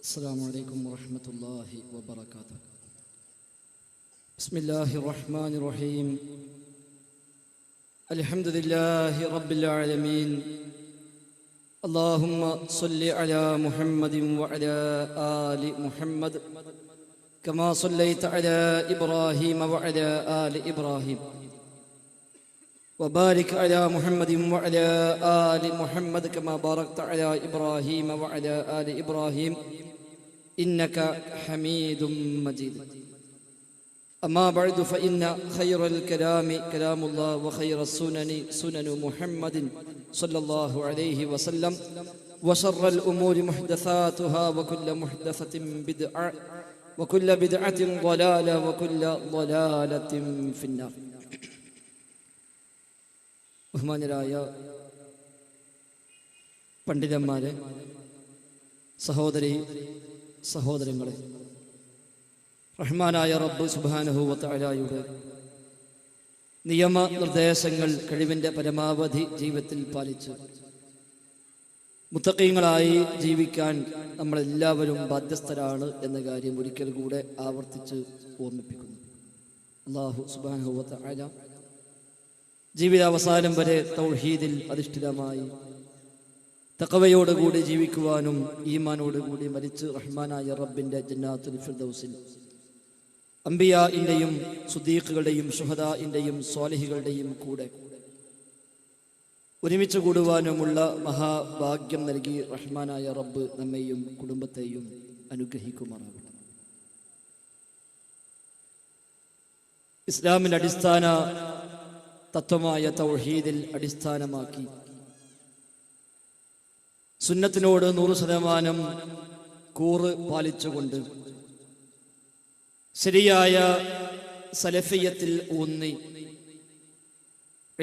السلام عليكم ورحمة الله وبركاته. بسم الله الرحمن الرحيم. الحمد لله رب العالمين. اللهم صل على محمد وعلى آل محمد كما صليت على إبراهيم وعلى آل إبراهيم وبارك على محمد وعلى آل محمد كما باركت على إبراهيم وعلى آل إبراهيم إنك حميد مجيد. أما بعد فإن خير الكلام كلام الله وخير السنن سنن محمد صلى الله عليه وسلم وشر الأمور محدثاتها وكل محدثة بدعة وكل بدعة ضلالة وكل ضلالة في النار. ബഹുമാന്യരായ പണ്ഡിതന്മാരെ, സഹോദരങ്ങളെ, റഹ്മാനായ റബ്ബ് സുബ്ഹാനഹു വ തആലയുടെ നിയമനിർദ്ദേശങ്ങൾ കഴിവിൻ്റെ പരമാവധി ജീവിതത്തിൽ പാലിച്ച് മുത്തഖീങ്ങളായി ജീവിക്കാൻ നമ്മളെല്ലാവരും ബാധ്യസ്ഥരാണ് എന്ന കാര്യം ഒരിക്കൽ കൂടെ ആവർത്തിച്ച് ഓർമ്മിപ്പിക്കുന്നു. അല്ലാഹു സുബ്ഹാനഹു വ തആല ജീവിതാവസാനം വരെ തൗഹീദിൽ അധിഷ്ഠിതമായി തഖ്വയോടുകൂടി ജീവിക്കുവാനും ഈമാനോടുകൂടി മരിച്ച് റഹ്മാനായ റബ്ബിൻ്റെ ജന്നാത്തുൽ ഫിർദൗസിൽ അംബിയാഇൻ്റെയും സുദീഖുകളുടെയും ശുഹദാഇൻ്റെയും സ്വാലിഹികളുടെയും കൂടെ ഒരുമിച്ച് കൂടുവാനുമുള്ള മഹാഭാഗ്യം നൽകി റഹ്മാനായ റബ്ബ് നമ്മെയും കുടുംബത്തെയും അനുഗ്രഹിക്കുമാറാകട്ടെ. ഇസ്ലാമിൻ്റെ അടിസ്ഥാന തത്വമായ തൗഹീദിൽ അടിസ്ഥാനമാക്കി സുന്നത്തിനോട് 100% കൂറ് പാലിച്ചുകൊണ്ട് ശരിയായ സലഫിയത്തിൽ ഊന്നി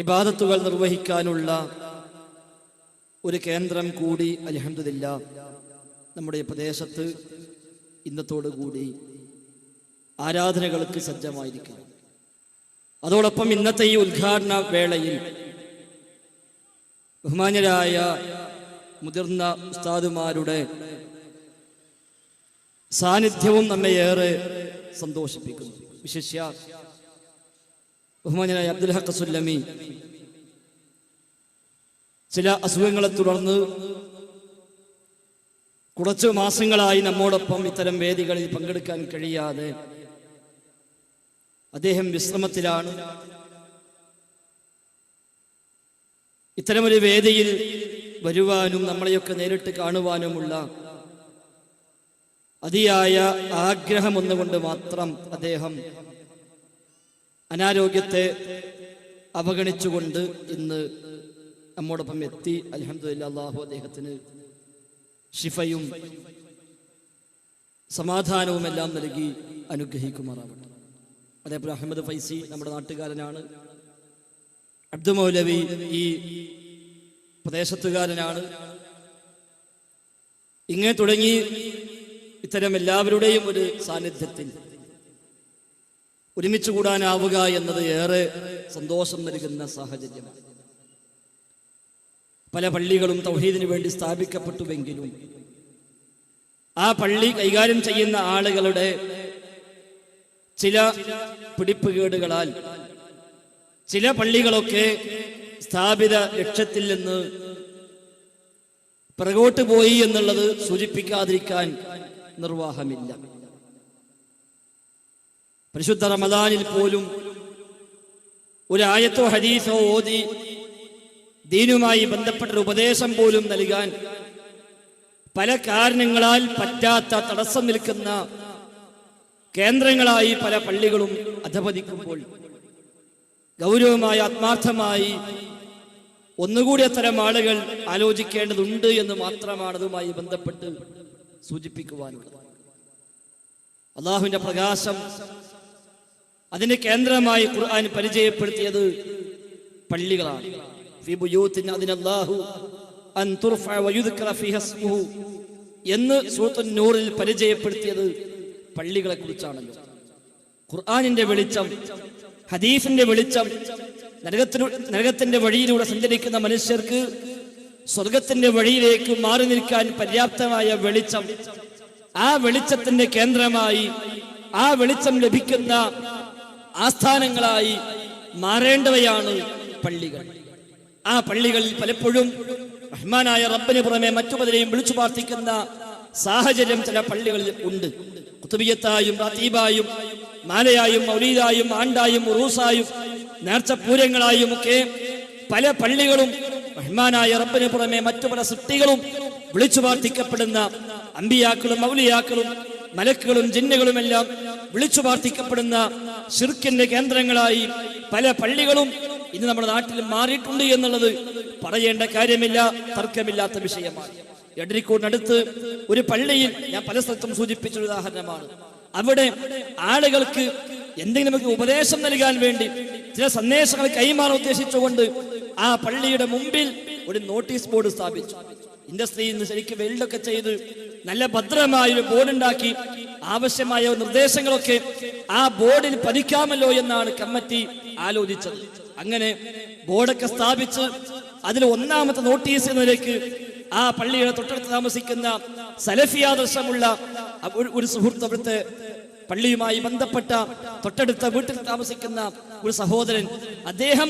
ഇബാദത്തുകൾ നിർവഹിക്കാനുള്ള ഒരു കേന്ദ്രം കൂടി അൽഹംദുലില്ലാഹ് നമ്മുടെ പ്രദേശത്ത് ഇന്നത്തോടുകൂടി ആരാധനകൾക്ക് സജ്ജമായിരിക്കുന്നു. അതോടൊപ്പം ഇന്നത്തെ ഈ ഉദ്ഘാടന വേളയിൽ ബഹുമാന്യരായ മുതിർന്ന ഉസ്താദുമാരുടെ സാന്നിധ്യവും നമ്മെ ഏറെ സന്തോഷിപ്പിക്കുന്നു. വിശേഷ്യ ബഹുമാന്യനായ അബ്ദുൽ ഹഖ് സുല്ലമി ചില അസുഖങ്ങളെ തുടർന്ന് കുറച്ചു മാസങ്ങളായി നമ്മോടൊപ്പം ഇത്തരം വേദികളിൽ പങ്കെടുക്കാൻ കഴിയാതെ അദ്ദേഹം വിശ്രമത്തിലാണ്. ഇത്തരമൊരു വേദിയിൽ വരുവാനും നമ്മളെയൊക്കെ നേരിട്ട് കാണുവാനുമുള്ള അതിയായ ആഗ്രഹം ഒന്നുകൊണ്ട് മാത്രം അദ്ദേഹം അനാരോഗ്യത്തെ അവഗണിച്ചുകൊണ്ട് ഇന്ന് നമ്മോടൊപ്പം എത്തി. അൽഹംദുലില്ലാഹ്, അല്ലാഹു അദ്ദേഹത്തിന് ശിഫയും സമാധാനവും എല്ലാം നൽകി അനുഗ്രഹിക്കുമാറാവട്ടെ. അതേപോലെ അഹമ്മദ് ഫൈസി നമ്മുടെ നാട്ടുകാരനാണ്. അബ്ദു മൗലവി ഈ പ്രദേശത്തുകാരനാണ്. ഇങ്ങനെ തുടങ്ങി ഇത്തരം എല്ലാവരുടെയും ഒരു സാന്നിധ്യത്തിൽ ഒരുമിച്ച് കൂടാനാവുക എന്നത് ഏറെ സന്തോഷം നൽകുന്ന സാഹചര്യമാണ്. പല പള്ളികളും തൗഹീദിന് വേണ്ടി സ്ഥാപിക്കപ്പെട്ടുവെങ്കിലും ആ പള്ളി കൈകാര്യം ചെയ്യുന്ന ആളുകളുടെ ചില പിടിപ്പുകേടുകളാൽ ചില പള്ളികളൊക്കെ സ്ഥാപിത ലക്ഷ്യത്തിൽ നിന്ന് പിറകോട്ട് പോയി എന്നുള്ളത് സൂചിപ്പിക്കാതിരിക്കാൻ നിർവാഹമില്ല. പരിശുദ്ധ റമദാനിൽ പോലും ഒരു ആയത്തോ ഹദീസോ ഓതി ദീനുമായി ബന്ധപ്പെട്ട ഉപദേശം പോലും നൽകാൻ പല കാരണങ്ങളാൽ പറ്റാത്ത തടസ്സം നിൽക്കുന്ന കേന്ദ്രങ്ങളായി പല പള്ളികളും അധപതിക്കുമ്പോൾ ഗൗരവമായി ആത്മാർത്ഥമായി ഒന്നുകൂടി അത്തരം ആളുകൾ ആലോചിക്കേണ്ടതുണ്ട് എന്ന് മാത്രമാണ് അതുമായി ബന്ധപ്പെട്ട് സൂചിപ്പിക്കുവാനുള്ളത്. അല്ലാഹുവിന്റെ പ്രകാശം അതിന് കേന്ദ്രമായി ഖുർആൻ പരിചയപ്പെടുത്തിയത് പള്ളികളാണ്. ഫീ ബുയൂത്തിൻ അദിനല്ലാഹു അൻ തുർഫഅ വയുദ്കറ ഫീഹാ ഇസ്മുഹു എന്ന് സൂറത്തുൻ നൂറിൽ പരിചയപ്പെടുത്തിയത് പള്ളികളെ കുറിച്ചാണല്ലോ. ഖുർആനിന്റെ വെളിച്ചം, ഹദീസിന്റെ വെളിച്ചം, നരകത്തിന്റെ വഴിയിലൂടെ സഞ്ചരിക്കുന്ന മനുഷ്യർക്ക് സ്വർഗത്തിന്റെ വഴിയിലേക്ക് മാറി നിൽക്കാൻ പര്യാപ്തമായ വെളിച്ചം ആ വെളിച്ചത്തിന്റെ കേന്ദ്രമായി, ആ വെളിച്ചം ലഭിക്കുന്ന ആസ്ഥാനങ്ങളായി മാറേണ്ടവയാണ് പള്ളികൾ. ആ പള്ളികളിൽ പലപ്പോഴും റഹ്മാനായ റബ്ബിന് പുറമെ മറ്റു പലരെയും വിളിച്ചു പ്രാർത്ഥിക്കുന്ന സാഹചര്യം ചില പള്ളികളിൽ ഉണ്ട്. ഖുതുബിയത്തായും റാത്തീബായും മാലയായും മൗലീദായും ആണ്ടായും ഉറൂസായും നേർച്ചപ്പൂരങ്ങളായും ഒക്കെ പല പള്ളികളും റഹ്മാനായ റബ്ബിന് പുറമെ മറ്റു പല സൃഷ്ടികളും വിളിച്ചു പ്രാർത്ഥിക്കപ്പെടുന്ന അമ്പിയാക്കളും മൗലിയാക്കളും മലക്കുകളും ജിന്നുകളുമെല്ലാം വിളിച്ചു പ്രാർത്ഥിക്കപ്പെടുന്ന ശിർക്കിന്റെ കേന്ദ്രങ്ങളായി പല പള്ളികളും ഇന്ന് നമ്മുടെ നാട്ടിൽ മാറിയിട്ടുണ്ട് എന്നുള്ളത് പറയേണ്ട കാര്യമില്ല, തർക്കമില്ലാത്ത വിഷയമാണ്. എടരിക്കോടിനടുത്ത് ഒരു പള്ളിയിൽ ഞാൻ പല സ്ഥലത്തും സൂചിപ്പിച്ചൊരു ഉദാഹരണമാണ്. അവിടെ ആളുകൾക്ക് എന്തെങ്കിലും നമുക്ക് ഉപദേശം നൽകാൻ വേണ്ടി ചില സന്ദേശങ്ങൾ കൈമാറാൻ ഉദ്ദേശിച്ചുകൊണ്ട് ആ പള്ളിയുടെ മുമ്പിൽ ഒരു നോട്ടീസ് ബോർഡ് സ്ഥാപിച്ചു. ഇൻഡസ്ട്രിയിൽ നിന്ന് ശരിക്കും വെൽഡൊക്കെ ചെയ്ത് നല്ല ഭദ്രമായ ഒരു ബോർഡ് ഉണ്ടാക്കി ആവശ്യമായ നിർദ്ദേശങ്ങളൊക്കെ ആ ബോർഡിൽ പതിക്കാമല്ലോ എന്നാണ് കമ്മിറ്റി ആലോചിച്ചത്. അങ്ങനെ ബോർഡൊക്കെ സ്ഥാപിച്ച് അതിൽ ഒന്നാമത്തെ നോട്ടീസ് എന്നതിലേക്ക് ആ പള്ളിയുടെ തൊട്ടടുത്ത് താമസിക്കുന്ന സലഫി ആദർശമുള്ള ഒരു സുഹൃത്ത്, അവിടുത്തെ പള്ളിയുമായി ബന്ധപ്പെട്ട തൊട്ടടുത്ത വീട്ടിൽ താമസിക്കുന്ന ഒരു സഹോദരൻ, അദ്ദേഹം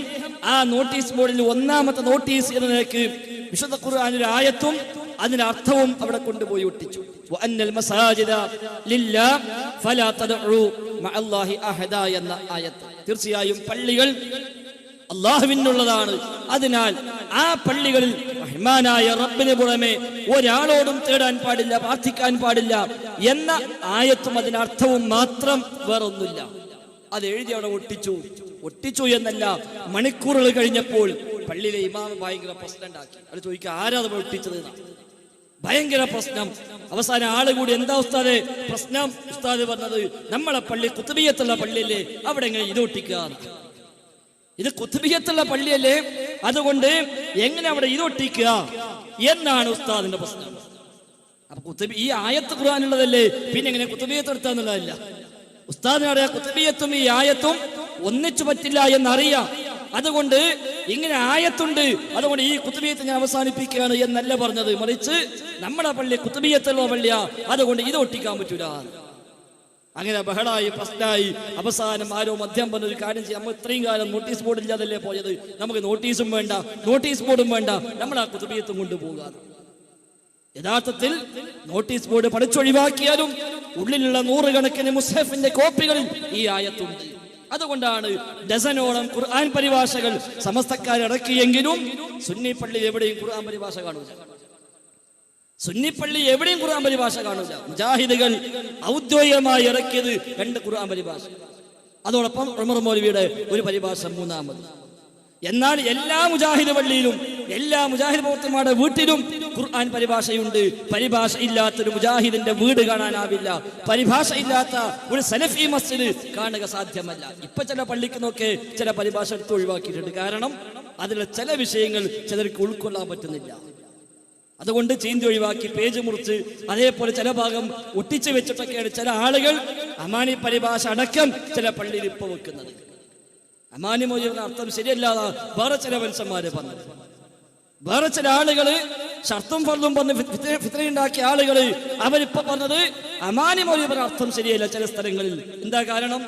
ആ നോട്ടീസ് ബോർഡിൽ ഒന്നാമത്തെ നോട്ടീസ് എന്ന നിലയ്ക്ക് വിശുദ്ധ ഖുർആനിലെ ആയത്തും അതിന്റെ അർത്ഥവും അവിടെ കൊണ്ടുപോയി ഒട്ടിച്ചു. വഅന്നൽ മസാജിദ ലില്ലാഹ് ഫലാ തദ്ഉ മഅല്ലാഹി അഹദ എന്ന ആയത്ത്. തീർച്ചയായും പള്ളികൾ അല്ലാഹുവിനുള്ളതാണ്, അതിനാൽ ആ പള്ളികളിൽ റഹ്മാനായ റബ്ബിന് പുറമെ ഒരാളോടും തേടാൻ പാടില്ല, പ്രാർത്ഥിക്കാൻ പാടില്ല എന്ന ആയത്തും അതിനർത്ഥവും മാത്രം വേറൊന്നുമില്ല. അത് എഴുതി അവിടെ ഒട്ടിച്ചു എന്നല്ല, മണിക്കൂറുകൾ കഴിഞ്ഞപ്പോൾ പള്ളിയിലെ ഇമാം ഭയങ്കര പ്രശ്നം ഉണ്ടാക്കി. അത് ചോദിക്കുക, ആരാ അത് ഒട്ടിച്ചത്? ഭയങ്കര പ്രശ്നം. അവസാനം ആള് കൂടി, എന്താ ഉസ്താദെ പ്രശ്നം? ഉസ്താദ് പറഞ്ഞത്, നമ്മളെ പള്ളി ഖുതുബിയത്തുള്ള പള്ളിയല്ലേ, അവിടെ എങ്ങനെ ഇത് ഒട്ടിക്കുക? ഇത് ഖുതുബിയത്തുള്ള പള്ളിയല്ലേ, അതുകൊണ്ട് എങ്ങനെ അവിടെ ഇത് ഒട്ടിക്കുക എന്നാണ് ഉസ്താദിന്റെ പ്രശ്നം. അപ്പൊ ഈ ആയത്ത് ഖുർആനുള്ളതല്ലേ, പിന്നെ എങ്ങനെ ഖുതുബിയത്ത് എടുത്താന്നുള്ളതല്ല. ഉസ്താദിനറിയാം ഖുതുബിയത്തും ഈ ആയത്തും ഒന്നിച്ചു പറ്റില്ല എന്നറിയാം. അതുകൊണ്ട് ഇങ്ങനെ ആയത്തുണ്ട്, അതുകൊണ്ട് ഈ ഖുതുബിയത്ത് ഞാൻ അവസാനിപ്പിക്കുകയാണ് എന്നല്ല പറഞ്ഞത്. മറിച്ച് നമ്മുടെ പള്ളി ഖുതുബിയത്തുള്ള പള്ളിയാ, അതുകൊണ്ട് ഇത് ഒട്ടിക്കാൻ പറ്റൂല. അങ്ങനെ ബഹളായി, പ്രശ്നമായി. അവസാനം ആരോ മദ്യം പറഞ്ഞൊരു കാര്യം ചെയ്യാം, നമ്മൾ ഇത്രയും കാലം നോട്ടീസ് ബോർഡ് ഇല്ലാതല്ലേ പോയത്, നമുക്ക് നോട്ടീസും വേണ്ട, നോട്ടീസ് ബോർഡും വേണ്ട, നമ്മൾ ആ ഖുതുബിയത്തും കൊണ്ടുപോകാം. യഥാർത്ഥത്തിൽ നോട്ടീസ് ബോർഡ് പഠിച്ചൊഴിവാക്കിയാലും ഉള്ളിലുള്ള നൂറുകണക്കിന് മുസ്ഹഫിന്റെ കോപ്പികളിൽ ഈ ആയത്തുണ്ട്. അതുകൊണ്ടാണ് ഡസനോളം ഖുർആൻ പരിഭാഷകൾ സമസ്തക്കാരിറക്കിയെങ്കിലും സുന്നി പള്ളി എവിടെയും ഖുർആൻ പരിഭാഷ കാണൂല. സുന്നി പള്ളി എവിടെയും ഖുർആൻ പരിഭാഷ കാണൂല. മുജാഹിദുകൾ ഔദ്യോഗികമായി ഇറക്കിയത് 2 ഖുർആൻ പരിഭാഷ, അതോടൊപ്പം ഉമർ മൗലവിയുടെ ഒരു പരിഭാഷ മൂന്നാമത്. എന്നാൽ എല്ലാ മുജാഹിദ് പള്ളിയിലും എല്ലാ മുജാഹിദ് പ്രവർത്തകന്മാരുടെ വീട്ടിലും ഖുർആൻ പരിഭാഷയുണ്ട്. പരിഭാഷ ഇല്ലാത്തൊരു മുജാഹിദിന്റെ വീട് കാണാനാവില്ല. പരിഭാഷ ഇല്ലാത്ത ഒരു സലഫി മസ്ജിദ് കാണുക സാധ്യമല്ല. ഇപ്പൊ ചില പള്ളിക്ക് നോക്കെ ചില പരിഭാഷ എടുത്ത് ഒഴിവാക്കിയിട്ടുണ്ട്. കാരണം അതിലെ ചില വിഷയങ്ങൾ ചിലർക്ക് ഉൾക്കൊള്ളാൻ പറ്റുന്നില്ല. അതുകൊണ്ട് ചീന്തി ഒഴിവാക്കി, പേജ് മുറിച്ച്, അതേപോലെ ചില ഭാഗം ഒട്ടിച്ചു വെച്ചിട്ടൊക്കെയാണ് ചില ആളുകൾ അമാനി പരിഭാഷ അടക്കം ചില പള്ളിയിൽ ഇപ്പൊ വെക്കുന്നത്. അമാനി മൗലിയുടെ അർത്ഥം ശരിയല്ലാതെ വേറെ ചില മനുഷ്യന്മാര് പറഞ്ഞു. വേറെ ചില ആളുകള് ഷർത്തും ഫർളും പറഞ്ഞ് ഫിത്നയുണ്ടാക്കിയ ആളുകള് അവരിപ്പോ പറഞ്ഞത് അമാനി മൗലിയുടെ അർത്ഥം ശരിയല്ല ചില സ്ഥലങ്ങളിൽ. എന്താ കാരണം?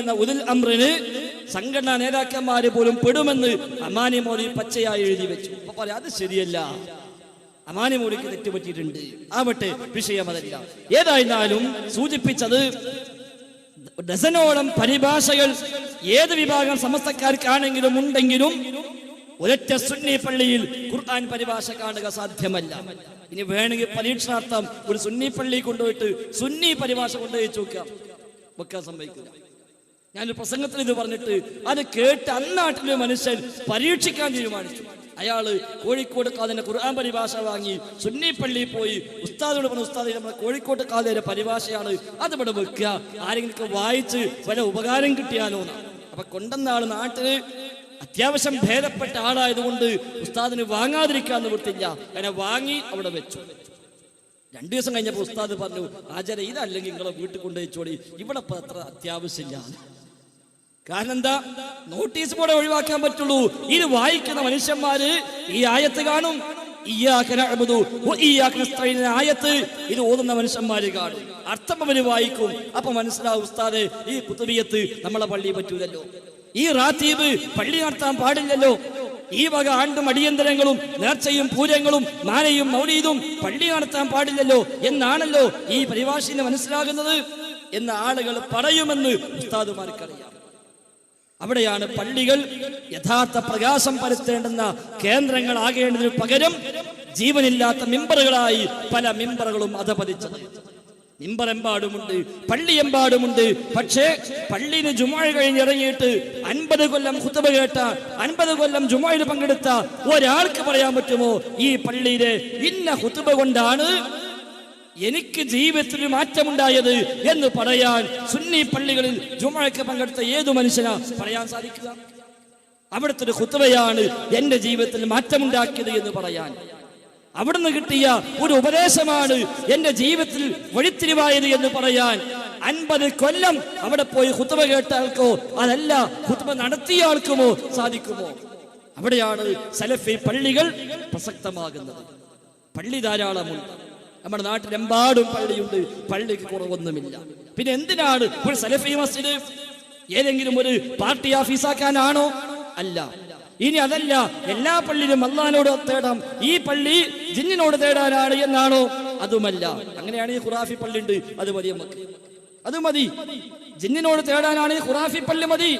എന്ന ഉലുൽ അംറിന് സംഘടനാ നേതാക്കന്മാര് പോലും പെടുമെന്ന് അമാനി മൗലവി പച്ചയായി എഴുതി വെച്ചു. അപ്പൊ പറയാം അത് ശരിയല്ല, അമാനി മൗലവിക്ക് തെറ്റുപറ്റിയിട്ടുണ്ട്. ആവട്ടെ, വിഷയം അതല്ല. ഏതായിരുന്നാലും സൂചിപ്പിച്ചത് ഡസനോളം പരിഭാഷകൾ ഏത് വിഭാഗം സമസ്തക്കാർക്കാണെങ്കിലും ഉണ്ടെങ്കിലും ഒരൊറ്റ സുന്നി പള്ളിയിൽ ഖുർആൻ പരിഭാഷ കാണുക സാധ്യമല്ല. ഇനി വേണമെങ്കിൽ പരീക്ഷണാർത്ഥം ഒരു സുന്നി പള്ളി കൊണ്ടുപോയിട്ട് സുന്നി പരിഭാഷ കൊണ്ടുപോയി വെക്കാൻ സംഭവിക്കില്ല. ഞാനൊരു പ്രസംഗത്തിൽ ഇത് പറഞ്ഞിട്ട് അത് കേട്ട് അന്നാട്ടിലെ മനുഷ്യൻ പരീക്ഷിക്കാൻ തീരുമാനിച്ചു. അയാള് കോഴിക്കോട് കാതിന്റെ ഖുർആൻ പരിഭാഷ വാങ്ങി സുന്നി പള്ളിയിൽ പോയി ഉസ്താദോട് പറഞ്ഞു, ഉസ്താദ് നമ്മുടെ കോഴിക്കോട് കാതിന്റെ പരിഭാഷയാണ്, അത് ഇവിടെ വെക്കുക, ആരെങ്കിലും വായിച്ച് വല്ല ഉപകാരം കിട്ടിയാലോ. അപ്പൊ കൊണ്ടുവന്ന ആള് നാട്ടില് അത്യാവശ്യം ഭേദപ്പെട്ട ആളായതുകൊണ്ട് ഉസ്താദിന് വാങ്ങാതിരിക്കാൻ നിവൃത്തില്ല. അങ്ങനെ വാങ്ങി അവിടെ വെച്ചു. 2 ദിവസം കഴിഞ്ഞപ്പോൾ ഉസ്താദ് പറഞ്ഞു, ആചാര്യ ഇതല്ലെങ്കിൽ നിങ്ങളെ വീട്ടിൽ കൊണ്ടുവച്ചോടി, ഇവിടെ ഇപ്പൊ അത്ര അത്യാവശ്യമില്ല. കാരണം എന്താ? നോട്ടീസ് ബോർഡ് ഒഴിവാക്കാൻ പറ്റുള്ളൂ. ഇത് വായിക്കുന്ന മനുഷ്യന്മാര് ഈ ആയത്ത് കാണും, ഇയ്യാക നഅ്ബുദു വ ഇയ്യാക നസ്തഈൻ ആയത്ത് ഇത് ഓതുന്ന മനുഷ്യന്മാര് കാണും, അർത്ഥം അവര് വായിക്കും. അപ്പൊ മനസ്സിലാവും ഉസ്താദേ ഈ കുതുബിയത്ത് നമ്മളെ പള്ളി പറ്റൂലല്ലോ, ഈ റാത്തീബ് പള്ളി നടത്താൻ പാടില്ലല്ലോ, ഈ വക ആണ്ടും അടിയന്തരങ്ങളും നേർച്ചയും പൂരങ്ങളും മാനയും മൗലീദും പള്ളി നടത്താൻ പാടില്ലല്ലോ എന്നാണല്ലോ ഈ പരിഭാഷയിൽ മനസ്സിലാകുന്നത് എന്ന ആളുകൾ പറയുമെന്ന് ഉസ്താദുമാർക്കറിയാം. അവിടെയാണ് പള്ളികൾ യഥാർത്ഥ പ്രകാശം പരത്തേണ്ടുന്ന കേന്ദ്രങ്ങളാകേണ്ടതിന് പകരം ജീവനില്ലാത്ത മിമ്പറുകളായി പല മിമ്പറുകളും അധപതിച്ചത്. മിമ്പറെമ്പാടുമുണ്ട്, പള്ളിയെമ്പാടുമുണ്ട്. പക്ഷേ പള്ളിന് ജുമുഅ കഴിഞ്ഞിറങ്ങിയിട്ട് 50 കൊല്ലം ഖുതുബ കേട്ട, 50 കൊല്ലം ജുമുഅയിൽ പങ്കെടുത്ത ഒരാൾക്ക് പറയാൻ പറ്റുമോ ഈ പള്ളിയിലെ ഇന്ന ഖുതുബ കൊണ്ടാണ് എനിക്ക് ജീവിതത്തിൽ മാറ്റമുണ്ടായത് എന്ന് പറയാൻ സുന്നി പള്ളികളിൽ ജുമുഅയ്ക്ക് പങ്കെടുത്ത ഏതു മനുഷ്യനാ പറയാൻ സാധിക്കുക? അവിടുത്തെ ഒരു ഖുതുബയാണ് എന്റെ ജീവിതത്തിൽ മാറ്റമുണ്ടാക്കിയത് എന്ന് പറയാൻ, അവിടുന്ന് കിട്ടിയ ഒരു ഉപദേശമാണ് എന്റെ ജീവിതത്തിൽ വഴിത്തിരിവായത് എന്ന് പറയാൻ 50 കൊല്ലം അവിടെ പോയി ഖുതുബ കേട്ട ആൾക്കോ അതല്ല ഖുതുബ നടത്തിയ ആൾക്കുമോ സാധിക്കുമോ? അവിടെയാണ് സലഫി പള്ളികൾ പ്രസക്തമാകുന്നത്. പള്ളി ധാരാളമുണ്ട്, നമ്മുടെ നാട്ടിലെമ്പാടും പള്ളിയുണ്ട്, പള്ളിക്ക് കുറവൊന്നുമില്ല. പിന്നെ എന്തിനാണ് ഒരു സലഫി മസ്ജിദ്? ഏതെങ്കിലും ഒരു പാർട്ടി ഓഫീസാക്കാനാണോ? അല്ല. ഇനി അതല്ല, എല്ലാ പള്ളിയിലും അള്ളാഹിനോട് തേടാം, ഈ പള്ളി ജിന്നിനോട് തേടാനാണ് എന്നാണോ? അതുമല്ല. അങ്ങനെയാണെങ്കിൽ ഖുറാഫി പള്ളി ഉണ്ട്, അത് മതി നമുക്ക്, അത് മതി. ജിന്നിനോട് തേടാനാണെങ്കിൽ ഖുറാഫി പള്ളി മതി,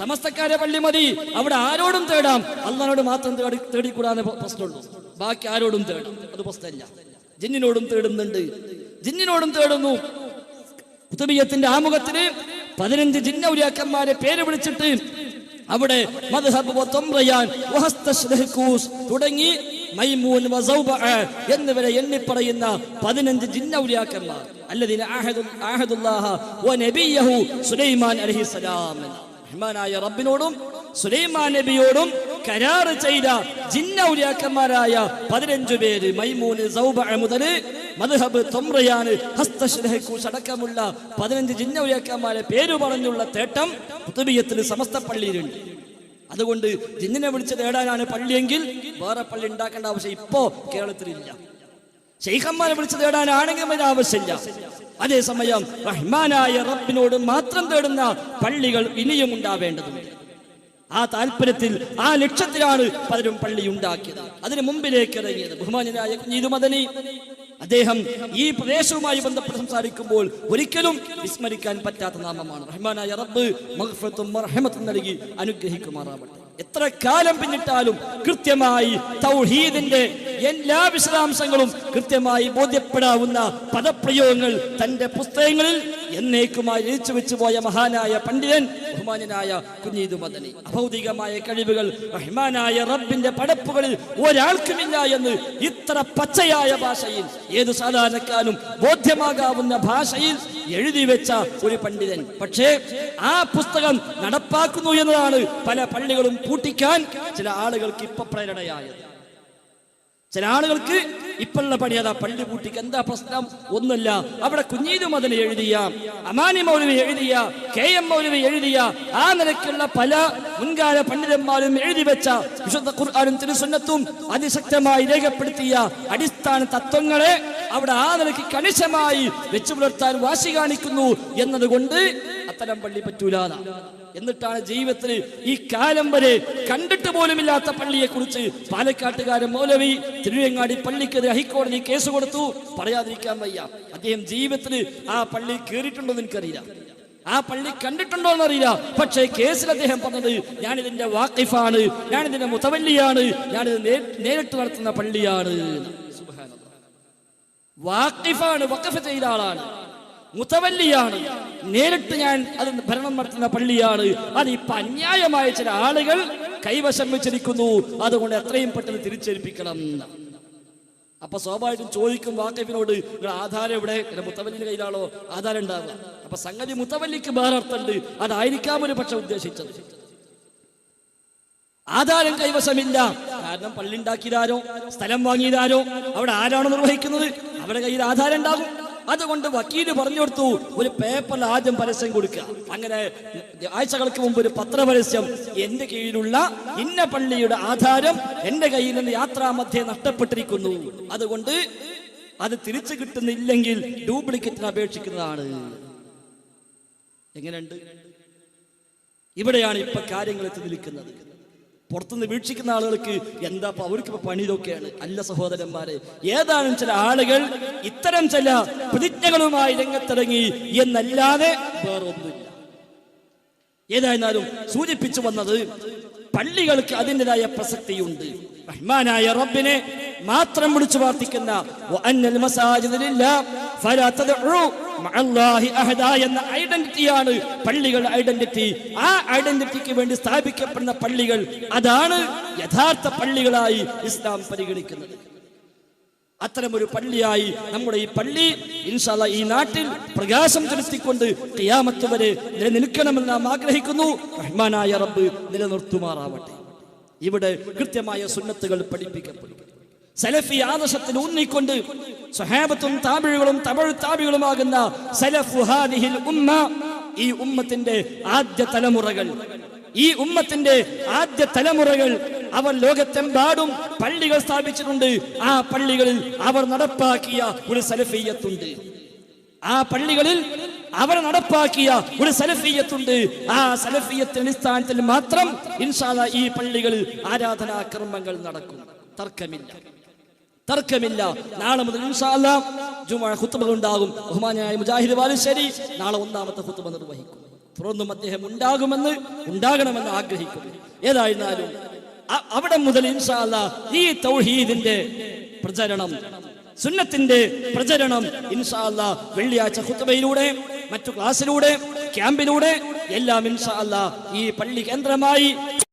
സമസ്തക്കാരെ പള്ളി മതി. അവിടെ ആരോടും തേടാം, അള്ളാഹിനോട് മാത്രം തേടിക്കൂടാതെ പ്രശ്നമുള്ളൂ. ബാക്കി ആരോടും തേടാം, അത് പ്രശ്നമില്ല. ജിന്നിനോടും തേടുന്നുണ്ട്, ജിന്നിനോടും തേടുന്നു. ഖുതുബിയത്തിന്റെ ആമുഖത്തിന് 15 ജിന്നൗലിയാക്കന്മാരെ പേര് വിളിച്ചിട്ട് അവിടെ മദ്ഹബ് വതംറയാൻ വഹസ്തശ്ലഹ്കൂസ് തുടങ്ങി മൈമൂൻ വസൗബഅ എന്നിവരെ എണ്ണിപ്പറയുന്ന 15 ജിന്നൗലിയാക്കന്മാർ. അല്ലദീന ആഹദുല്ലാഹ വനബിയഹു സുലൈമാൻ അലൈഹിസ്സലാം, റഹ്മാനായ റബ്ബിനോടും സുലൈമാൻ നബിയോടും കരാർ ചെയ്ത ജിന്നൗലിയാക്കന്മാരായ 15 പേര്, മൈമൂൻ സൗബഅ മുതൽ മദ്ഹബ് തംറയാൻ ഹസ്തശ്ലഹ്കൂസ് അടക്കമുള്ള 15 ജിന്നൗലിയാക്കന്മാരെ പേര് പറഞ്ഞുള്ള തേട്ടം ഖുതുബിയത്തിൽ സമസ്ത പള്ളിയിലുണ്ട്. അതുകൊണ്ട് ജിന്നിനെ വിളിച്ച് തേടാനാണ് പള്ളിയെങ്കിൽ വേറെ പള്ളി ഉണ്ടാക്കേണ്ട ആവശ്യം ഇപ്പോ കേരളത്തിലില്ല. ശൈഖന്മാരെ വിളിച്ച് തേടാനാണെങ്കിൽ അതിന് ആവശ്യമില്ല. അതേസമയം റഹ്മാനായ റബ്ബിനോട് മാത്രം തേടുന്ന പള്ളികൾ ഇനിയും ഉണ്ടാവേണ്ടതുണ്ട്. ആ താല്പര്യത്തിൽ, ആ ലക്ഷ്യത്തിലാണ് പലരും പള്ളി ഉണ്ടാക്കിയത്, അതിന് മുമ്പിലേക്ക് ഇറങ്ങിയത്. ബഹുമാന്യനായ കുഞ്ഞീദ് മദനി അദ്ദേഹം ഈ പ്രദേശവുമായി ബന്ധപ്പെട്ട് സംസാരിക്കുമ്പോൾ ഒരിക്കലും വിസ്മരിക്കാൻ പറ്റാത്ത നാമമാണ്. റഹ്മാനായ റബ്ബ് മഗ്ഫിറത്തും മർഹമത്തും നൽകി അനുഗ്രഹിക്കുമാറാവട്ടെ. എത്ര കാലം പിന്നിട്ടാലും കൃത്യമായി തൗഹീദിന്റെ എല്ലാ വിശദാംശങ്ങളും കൃത്യമായി ബോധ്യപ്പെടാവുന്ന പദപ്രയോഗങ്ങൾ തന്റെ പുസ്തകങ്ങളിൽ എന്നേക്കുമായി രചിച്ചു വെച്ചു പോയ മഹാനായ പണ്ഡിതൻ ബഹുമാന്യനായ കുഞ്ഞീദ് മദനി. അഭൗതികമായ കഴിവുകൾ റഹ്മാനായ റബ്ബിന്റെ പടപ്പുകളിൽ ഒരാൾക്കുമില്ല എന്ന് ഇത്ര പച്ചയായ ഭാഷയിൽ, ഏതു സാധാരണക്കാരും ബോധ്യമാകാവുന്ന ഭാഷയിൽ എഴുതി വെച്ച ഒരു പണ്ഡിതൻ. പക്ഷേ ആ പുസ്തകം നടപ്പാക്കുന്നു എന്നതാണ് പല പള്ളികളും പൂട്ടിക്കാൻ ചില ആളുകൾക്ക് ഇപ്പൊ പ്രേരണയായത്. ചില ആളുകൾക്ക് ഇപ്പോഴുള്ള പണി അതാ, പള്ളി പൂട്ടിക്ക് എന്താ പ്രശ്നം? ഒന്നുമില്ല. അവിടെ കുഞ്ഞീദ് മദനി എഴുതിയ, അമാനി മൗലവി എഴുതിയ, KM മൗലവി എഴുതിയ, ആ നിലയ്ക്കുള്ള പല മുൻകാല പണ്ഡിതന്മാരും എഴുതി വെച്ച വിശുദ്ധ ഖുർആനും തിരുസുന്നത്തും അതിശക്തമായി രേഖപ്പെടുത്തിയ അടിസ്ഥാന തത്വങ്ങളെ അവിടെ ആ നിലയ്ക്ക് കണിശമായി വെച്ചു പുലർത്താൻ വാശി കാണിക്കുന്നു എന്നതുകൊണ്ട് അത്തരം പള്ളി പറ്റൂല. എന്നിട്ടാണ് ജീവിതത്തിൽ ഈ കാലം വരെ കണ്ടിട്ട് പോലുമില്ലാത്ത പള്ളിയെ കുറിച്ച് പാലക്കാട്ടുകാരൻ മൗലവി തിരുവങ്ങാടി പള്ളിക്കെതിരെ ഹൈക്കോടതി കേസ് കൊടുത്തു. പറയാതിരിക്കാൻ വയ്യ. അദ്ദേഹം ജീവിതത്തിൽ ആ പള്ളി കയറിയിട്ടുണ്ടോ എന്ന് എനിക്കറിയില്ല, ആ പള്ളി കണ്ടിട്ടുണ്ടോ എന്നറിയില്ല. പക്ഷേ കേസിൽ അദ്ദേഹം പറഞ്ഞത് ഞാനിതിന്റെ വാഖിഫാണ്, ഞാനിതിന്റെ മുതവല്ലിയാണ്, ഞാനിത് നേരിട്ട് നടത്തുന്ന പള്ളിയാണ്. വാഖിഫാണ്, വഖഫ് ചെയ്ത ആളാണ്, മുതവല്ലിയാണ്, നേരിട്ട് ഞാൻ അത് ഭരണം നടത്തുന്ന പള്ളിയാണ്. അത് ഇപ്പൊ അന്യായമായ ചില ആളുകൾ കൈവശം വെച്ചിരിക്കുന്നു, അതുകൊണ്ട് എത്രയും പെട്ടെന്ന് തിരിച്ചേൽപ്പിക്കണം. അപ്പൊ സ്വാഭാവികം ചോദിക്കും വാഖിഫിനോട്, നിങ്ങൾ ആധാരം എവിടെ? മുത്തവല്ലിന്റെ കയ്യിലാണോ ആധാരം ഉണ്ടാവുക? അപ്പൊ സംഗതി മുത്തവല്ലിക്ക് വേറെ അർത്ഥമുണ്ട്, അതായിരിക്കാം ഒരു പക്ഷെ ഉദ്ദേശിച്ചത്. ആധാരം കൈവശമില്ല, കാരണം പള്ളി ഉണ്ടാക്കിയതാരോ സ്ഥലം വാങ്ങിയതാരോ അവിടെ ആരാണോ നിർവഹിക്കുന്നത് അവരുടെ കയ്യിൽ ആധാരം ഉണ്ടാകും. അതുകൊണ്ട് വക്കീല് പറഞ്ഞു കൊടുത്തു, ഒരു പേപ്പറിൽ ആദ്യം പരസ്യം കൊടുക്കുക. അങ്ങനെ ആഴ്ചകൾക്ക് മുമ്പ് ഒരു പത്രപരസ്യം, എന്റെ കീഴിലുള്ള ഇന്ന പള്ളിയുടെ ആധാരം എന്റെ കയ്യിൽ നിന്ന് യാത്രാമധ്യേ നഷ്ടപ്പെട്ടിരിക്കുന്നു, അതുകൊണ്ട് അത് തിരിച്ചു കിട്ടുന്നില്ലെങ്കിൽ ഡ്യൂപ്ലിക്കേറ്റിന് അപേക്ഷിക്കുന്നതാണ്. എങ്ങനെയുണ്ട്? ഇവിടെയാണ് ഇപ്പൊ കാര്യങ്ങൾ എത്തി നിൽക്കുന്നത്. പുറത്തുനിന്ന് വീക്ഷിക്കുന്ന ആളുകൾക്ക് എന്താ അവർക്ക് ഇപ്പൊ പണി ഇതൊക്കെയാണ്. അല്ല സഹോദരന്മാരെ, ഏതാനും ചില ആളുകൾ ഇത്തരം ചില പ്രതിജ്ഞകളുമായി രംഗത്തിറങ്ങി എന്നല്ലാതെ വേറൊന്നുമില്ല. ഏതായിരുന്നാലും സൂചിപ്പിച്ചു വന്നത്, പള്ളികൾക്ക് അതിൻ്റെതായ പ്രസക്തിയുണ്ട്. റഹ്മാനായ റബ്ബിനെ മാത്രം വിളിച്ചു പ്രാർത്ഥിക്കുന്ന എന്ന ഐഡന്റിറ്റിയാണ് പള്ളികളുടെ ഐഡന്റിറ്റി. ആ ഐഡന്റിറ്റിക്ക് വേണ്ടി സ്ഥാപിക്കപ്പെടുന്ന പള്ളികൾ, അതാണ് യഥാർത്ഥ പള്ളികളായി ഇസ്ലാം പരിഗണിക്കുന്നത്. അത്തരമൊരു പള്ളിയായി നമ്മുടെ ഈ പള്ളി ഇൻഷാ അല്ലാഹ് ഈ നാട്ടിൽ പ്രകാശം ചെലുത്തിക്കൊണ്ട് ഖിയാമത്ത് വരെ നിലനിൽക്കണമെന്ന് നാം ആഗ്രഹിക്കുന്നു. റഹ്മാനായ റബ്ബ് നിലനിർത്തുമാറാവട്ടെ. ഇവിടെ കൃത്യമായ സുന്നത്തുകൾ പഠിപ്പിക്കപ്പെടും. സലഫി ആദർശത്തിൽ ഊന്നിക്കൊണ്ട് സ്വഹാബത്തും താബിഈകളും തബഉ താബിഈകളുമാകുന്ന സലഫു ഹാദിഹിൽ ഉമ്മ, ഈ ഉമ്മത്തിന്റെ ആദ്യ തലമുറകൾ, ഈ ഉമ്മത്തിന്റെ ആദ്യ തലമുറകൾ അവർ ലോകത്തെമ്പാടും പള്ളികൾ സ്ഥാപിച്ചിട്ടുണ്ട്. ആ പള്ളികളിൽ അവർ നടപ്പാക്കിയ ഒരു സലഫിയ്യത്തുണ്ട്. ആ പള്ളികളിൽ അവർ നടപ്പാക്കിയ ഒരു സലഫിയ്യത്തുണ്ട്. ആ സലഫിയ്യത്തിന്റെ അടിസ്ഥാനത്തിൽ മാത്രം ഇൻഷാ അല്ലാഹ് ഈ പള്ളികളിൽ ആരാധനാ കർമ്മങ്ങൾ നടക്കും. തർക്കമില്ല. നാളെ മുതൽ ഇൻഷാ അല്ലാഹ് ജുമുഅ ഖുത്ബകൾ ഉണ്ടാകും. ബഹുമാനായ മുജാഹിദ് ബാലുശ്ശേരി നാളെ ഒന്നാമത്തെ ഖുത്ബ നിർവഹിക്കും. തുടർന്നും അദ്ദേഹം ഉണ്ടാകണമെന്ന് ആഗ്രഹിക്കുന്നു. ഏതായിരുന്നാലും അവിടെ മുതൽ ഇൻഷാ അല്ലാഹ് ഈ തൗഹീദിന്റെ പ്രചരണം, സുന്നത്തിന്റെ പ്രചരണം ഇൻഷാ അല്ലാഹ് വെള്ളിയാഴ്ച ഖുത്ബയിലൂടെ, മറ്റു ക്ലാസ്സിലൂടെ, ക്യാമ്പിലൂടെ എല്ലാം ഇൻഷാ അല്ലാഹ് ഈ പള്ളി കേന്ദ്രമായി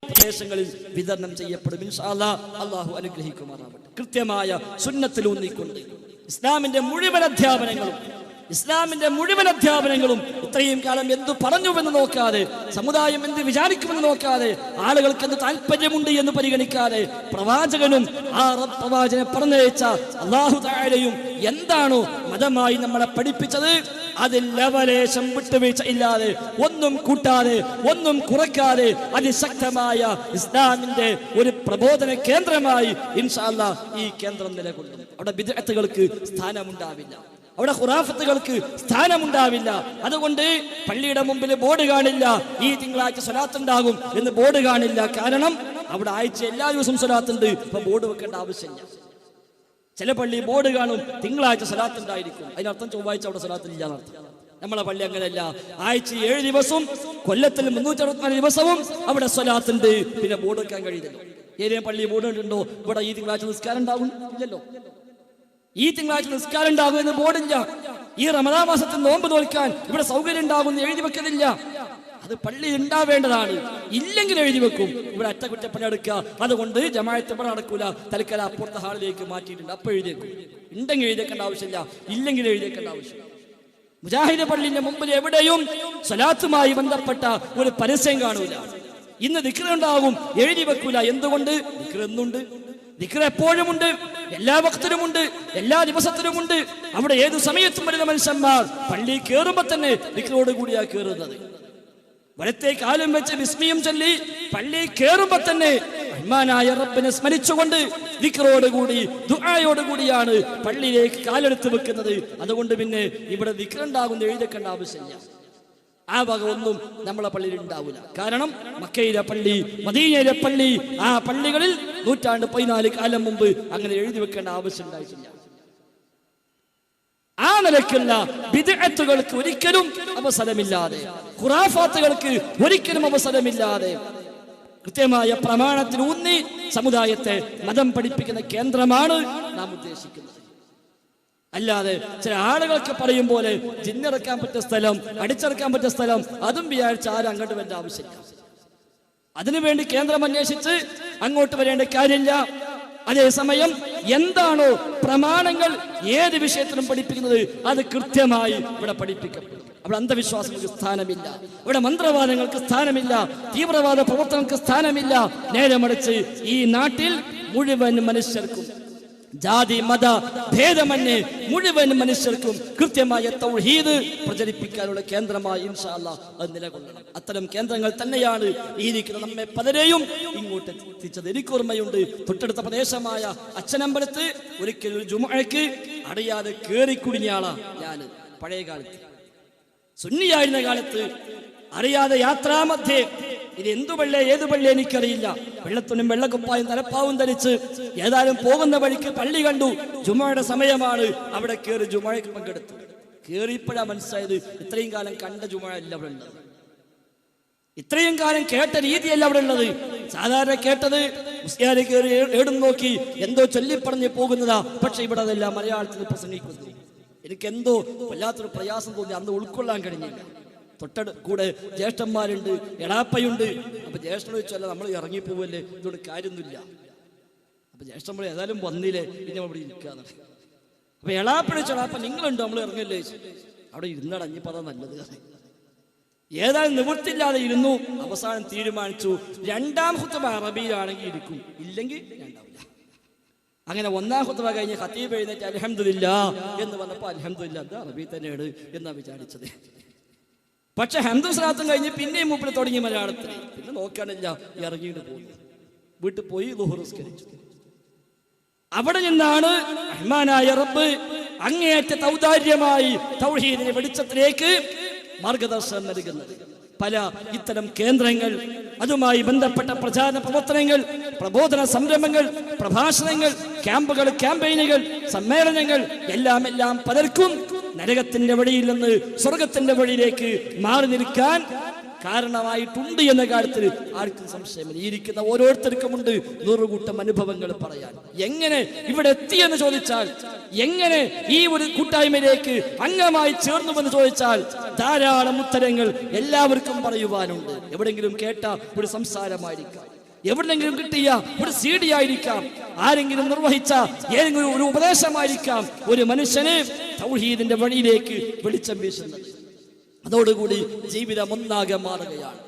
പ്രദേശങ്ങളിൽ വിതരണം ചെയ്യപ്പെടും. ഇൻഷാ അല്ലാഹ് അല്ലാഹു അനുഗ്രഹിക്കുമാറാവട്ടെ. കൃത്യമായ സുന്നത്തിൽ ഊന്നിക്കൊണ്ട് ഇസ്ലാമിന്റെ മുഴുവൻ അധ്യാപനങ്ങളും ഇത്രയും കാലം എന്തു പറഞ്ഞുവെന്ന് നോക്കാതെ, സമുദായം എന്ത് വിചാരിക്കുമെന്ന് നോക്കാതെ, ആളുകൾക്ക് എന്ത് താല്പര്യമുണ്ട് എന്ന് പരിഗണിക്കാതെ, പ്രവാചകനും ആ പ്രവാചകനെ പറഞ്ഞയച്ച അല്ലാഹു തആലയും എന്താണോ മതമായി നമ്മളെ പഠിപ്പിച്ചത് അതിൽ ലവലേശം വിട്ടുവീഴ്ച ഇല്ലാതെ, ഒന്നും കൂട്ടാതെ ഒന്നും കുറയ്ക്കാതെ അതിശക്തമായ ഇസ്ലാമിന്റെ ഒരു പ്രബോധന കേന്ദ്രമായി ഇൻഷാ അല്ലാഹ് ഈ കേന്ദ്രം നിലകൊള്ളും. അവിടെ ബിദ്അത്തുകൾക്ക് സ്ഥാനമുണ്ടാവില്ല, അവിടെ ഖുറാഫത്തുകൾക്ക് സ്ഥാനമുണ്ടാവില്ല. അതുകൊണ്ട് പള്ളിയുടെ മുമ്പിൽ ബോർഡ് കാണില്ല, ഈ തിങ്കളാഴ്ച സ്വലാത്ത് ഉണ്ടാകും എന്ന് ബോർഡ് കാണില്ല. കാരണം അവിടെ ആഴ്ച എല്ലാ ദിവസവും സ്വലാത്തുണ്ട്. ഇപ്പൊ ബോർഡ് വെക്കേണ്ട ആവശ്യമില്ല. ചില പള്ളി ബോർഡ് കാണും, തിങ്കളാഴ്ച സ്വലാത്ത് ഉണ്ടായിരിക്കും, അതിനർത്ഥം ചൊവ്വാഴ്ച അവിടെ സ്വലാത്തില്ല എന്നർത്ഥം. നമ്മളെ പള്ളി അങ്ങനെയല്ല. ആഴ്ച 7 ദിവസവും, കൊല്ലത്തിൽ 364 ദിവസവും അവിടെ സ്വലാത്തുണ്ട്. പിന്നെ ബോർഡ് വെക്കാൻ കഴിയില്ലല്ലോ. ഏതെങ്കിലും പള്ളി ബോർഡ് ഉണ്ടോ ഇവിടെ ഈ തിങ്കളാഴ്ച നിസ്കാരം ഉണ്ടാകും? ഇല്ലല്ലോ. ഈ തിങ്കളാഴ്ച നിസ്കാരം ഉണ്ടാകും എന്ന് ബോർഡില്ല. ഈ റമദാൻ മാസത്തിൽ നോമ്പ് നോൽക്കാൻ ഇവിടെ സൗകര്യം ഉണ്ടാകും എഴുതി വെക്കുന്നില്ല. അത് പള്ളി ഉണ്ടാവേണ്ടതാണ്. ഇല്ലെങ്കിൽ എഴുതി വെക്കും. ഇവിടെ അറ്റകുറ്റപ്പണി എടുക്കുക, അതുകൊണ്ട് ജമാഅത്ത് ഇവിടെ നടക്കൂല, തൽക്കാലം അപ്പുറത്തെ ഹാളിലേക്ക് മാറ്റിയിട്ടുണ്ട്, അപ്പൊ എഴുതിയേക്കും. ഉണ്ടെങ്കിൽ എഴുതിയേക്കേണ്ട ആവശ്യമില്ല, ഇല്ലെങ്കിൽ എഴുതിയേക്കേണ്ട ആവശ്യം. മുജാഹിദ് പള്ളിന്റെ മുമ്പിൽ എവിടെയും സ്വലാത്തുമായി ബന്ധപ്പെട്ട ഒരു പരസ്യം കാണൂല. ഇന്ന് ദിക്ർ ഉണ്ടാകും, എഴുതി വെക്കൂല. എന്തുകൊണ്ട്? ദിക്ർ എന്നുണ്ട്, ദിക്ർ എപ്പോഴും ഉണ്ട്, എല്ലാ വക്തിലുമുണ്ട്, എല്ലാ ദിവസത്തിലുമുണ്ട്. അവിടെ ഏതു സമയത്തും വരുന്ന മനുഷ്യന്മാർ പള്ളി കയറുമ്പോ തന്നെ ദിക്റോട് കൂടിയാ കയറുന്നത്. വലത്തെ കാലം വെച്ച് വിസ്മയം ചൊല്ലി പള്ളി കയറുമ്പോ തന്നെ റഹ്മാനായ റബ്ബിനെ സ്മരിച്ചുകൊണ്ട് ദിക്റോടുകൂടി ദുആയോടുകൂടിയാണ് പള്ളിയിലേക്ക് കാലെടുത്ത് വെക്കുന്നത്. അതുകൊണ്ട് പിന്നെ ഇവിടെ ദിക്ർ ഉണ്ടാകുന്ന എഴുതിക്കേണ്ട ആവശ്യമില്ല. ആ വക ഒന്നും നമ്മളെ പള്ളിയിൽ ഉണ്ടാവില്ല. കാരണം മക്കയിലെ പള്ളി, മദീനയിലെ പള്ളി, ആ പള്ളികളിൽ 114 കാലം മുമ്പ് അങ്ങനെ എഴുതി വെക്കേണ്ട ആവശ്യം ഉണ്ടായിട്ടില്ല. ആ നിലയ്ക്കുള്ള ബിദ്അത്തുകൾക്ക് ഒരിക്കലും അവസരമില്ലാതെ, ഖുറാഫാത്തുകൾക്ക് ഒരിക്കലും അവസരമില്ലാതെ കൃത്യമായ പ്രമാണത്തിൽ ഊന്നി സമുദായത്തെ മതം പഠിപ്പിക്കുന്ന കേന്ദ്രമാണ് നാം ഉദ്ദേശിക്കുന്നത്. അല്ലാതെ ചില ആളുകൾക്ക് പറയും പോലെ ജിന്നിറക്കാൻ പറ്റിയ സ്ഥലം, അടിച്ചിറക്കാൻ പറ്റിയ സ്ഥലം, അതും വിചാരിച്ച് ആരും അങ്ങോട്ട് വരേണ്ട ആവശ്യമില്ല. അതിനുവേണ്ടി കേന്ദ്രം അന്വേഷിച്ച് അങ്ങോട്ട് വരേണ്ട കാര്യമില്ല. അതേസമയം എന്താണോ പ്രമാണങ്ങൾ ഏത് വിഷയത്തിലും പഠിപ്പിക്കുന്നത് അത് കൃത്യമായി ഇവിടെ പഠിപ്പിക്കപ്പെടും. അവിടെ അന്ധവിശ്വാസങ്ങൾക്ക് സ്ഥാനമില്ല, ഇവിടെ മന്ത്രവാദങ്ങൾക്ക് സ്ഥാനമില്ല, തീവ്രവാദ പ്രവർത്തനങ്ങൾക്ക് സ്ഥാനമില്ല. നേരെ മറിച്ച് ഈ നാട്ടിൽ മുഴുവൻ മനുഷ്യർക്കും ജാതി മത ഭേദമന്യേ മുഴുവൻ മനുഷ്യർക്കും കൃത്യമായ തൗഹീദ് പ്രചരിപ്പിക്കാനുള്ള കേന്ദ്രമായി ഇൻഷാ അല്ലാഹ് അത് നിലകൊള്ളണം. അത്തരം കേന്ദ്രങ്ങൾ തന്നെയാണ് ഈ ഇരിക്കുന്ന നമ്മെ പലരെയും ഇങ്ങോട്ട് എത്തിച്ചത്. എനിക്കോർമ്മയുണ്ട്, തൊട്ടടുത്ത പ്രദേശമായ അച്ഛനമ്പലത്ത് ഒരിക്കൽ ഒരു ജുമുഅക്ക് അറിയാതെ കേറിക്കുടിഞ്ഞ ആളാ ഞാൻ. പഴയ കാലത്ത് സുന്നിയായിരുന്ന കാലത്ത് അറിയാതെ യാത്രാമധ്യേ, ഇത് എന്തു പള്ളേ ഏതു പള്ളി എനിക്കറിയില്ല, വെള്ളത്തുണിയും വെള്ളക്കുപ്പായും തലപ്പാവും ധരിച്ച് ഏതായാലും പോകുന്ന വഴിക്ക് പള്ളി കണ്ടു. ജുമയുടെ സമയമാണ്. അവിടെ കയറി ജുമയ്ക്ക് പങ്കെടുത്തു. കയറിയപ്പോഴാ മനസ്സിലായത് ഇത്രയും കാലം കണ്ട ജുമ അല്ല അവിടെ ഉള്ളത്, ഇത്രയും കാലം കേട്ട രീതിയല്ല അവിടെ ഉള്ളത്. സാധാരണ കേട്ടത് മുസ്ലിയാരെ കയറി ഏടും നോക്കി എന്തോ ചൊല്ലിപ്പറഞ്ഞ് പോകുന്നതാ. പക്ഷെ ഇവിടെ അതെല്ലാം മലയാളത്തിൽ പ്രസംഗിക്കുന്നു. എനിക്കെന്തോ വല്ലാത്തൊരു പ്രയാസം തോന്നി, അന്ന് ഉൾക്കൊള്ളാൻ കഴിഞ്ഞില്ല. കൂടെ ജ്യേഷ്ഠന്മാരുണ്ട്, എളാപ്പയുണ്ട്. അപ്പൊ ജ്യേഷ്ഠൻ ചോദിച്ചല്ല നമ്മൾ ഇറങ്ങിപ്പോവല്ലേ, ഇതുകൊണ്ട് കാര്യമൊന്നുമില്ല. അപ്പൊ ജ്യേഷ്ഠന്മാർ ഏതായാലും വന്നില്ലേ, പിന്നെ അവിടെ ഇരിക്കാന്ന്. അപ്പൊ എളാപ്പഴ ചെളാപ്പ നിങ്ങളുണ്ടോ, നമ്മൾ ഇറങ്ങല്ലേ. അവിടെ ഇരുന്നടഞ്ഞിപ്പോ അതാ നല്ലത്. ഏതായാലും നിവൃത്തില്ലാതെ ഇരുന്നു. അവസാനം തീരുമാനിച്ചു, രണ്ടാം ഖുത്ബ അറബിയിലാണെങ്കിൽ ഇരിക്കും, ഇല്ലെങ്കിൽ ഞാൻ ഉണ്ടാവില്ല. അങ്ങനെ ഒന്നാം ഖുത്ബ കഴിഞ്ഞ് ഖതീബ് എഴുന്നേറ്റ് അൽഹംദുലില്ലാ എന്ന് പറഞ്ഞപ്പോൾ അൽഹംദുലില്ലാ അത് അറബി തന്നെയാണ് എന്നാ വിചാരിച്ചത്. പക്ഷെ ഹംദും സ്വലാത്തും കഴിഞ്ഞ് പിന്നെയും മൂപ്പിൽ തുടങ്ങി മലയാളത്തിൽ. പിന്നെ നോക്കാനില്ല, ഇറങ്ങിയിട്ട് പോയി. വീട്ടിൽ പോയി ളുഹർ നിസ്കരിച്ചു. അവിടെ നിന്നാണ് റഹ്മാനായ റബ്ബ് അങ്ങേയറ്റ ഔദാര്യമായി തൗഹീദിന്റെ വെളിച്ചത്തിലേക്ക് മാർഗദർശനം നൽകുന്നത്. പല ഇത്തരം കേന്ദ്രങ്ങൾ, അതുമായി ബന്ധപ്പെട്ട പ്രചാരണ പ്രവർത്തനങ്ങൾ, പ്രബോധന സംരംഭങ്ങൾ, പ്രഭാഷണങ്ങൾ, ക്യാമ്പുകൾ, ക്യാമ്പയിനുകൾ, സമ്മേളനങ്ങൾ എല്ലാം പലർക്കും നരകത്തിന്റെ വഴിയിൽ നിന്ന് സ്വർഗത്തിന്റെ വഴിയിലേക്ക് മാറി നിൽക്കാൻ കാരണമായിട്ടുണ്ട് എന്ന കാര്യത്തിൽ ആർക്കും സംശയമില്ല. ഇരിക്കുന്ന ഓരോരുത്തർക്കുമുണ്ട് നൂറുകൂട്ടം അനുഭവങ്ങൾ പറയാൻ. എങ്ങനെ ഇവിടെ എത്തിയെന്ന് ചോദിച്ചാൽ, എങ്ങനെ ഈ ഒരു കൂട്ടായ്മയിലേക്ക് അംഗമായി ചേർന്നുവെന്ന് ചോദിച്ചാൽ ധാരാളം ഉത്തരങ്ങൾ എല്ലാവർക്കും പറയുവാനുണ്ട്. എവിടെങ്കിലും കേട്ട ഒരു സംസാരമായിരിക്കാം, എവിടെയെങ്കിലും കിട്ടിയ ഒരു CD ആയിരിക്കാം, ആരെങ്കിലും നിർവഹിച്ച ഏതെങ്കിലും ഒരു ഉപദേശമായിരിക്കാം ഒരു മനുഷ്യന് തൗഹീദിന്റെ വഴിയിലേക്ക് വെളിച്ചം വീശുന്നത്. അതോടുകൂടി ജീവിതം ഒന്നാകെ മാറുകയാണ്.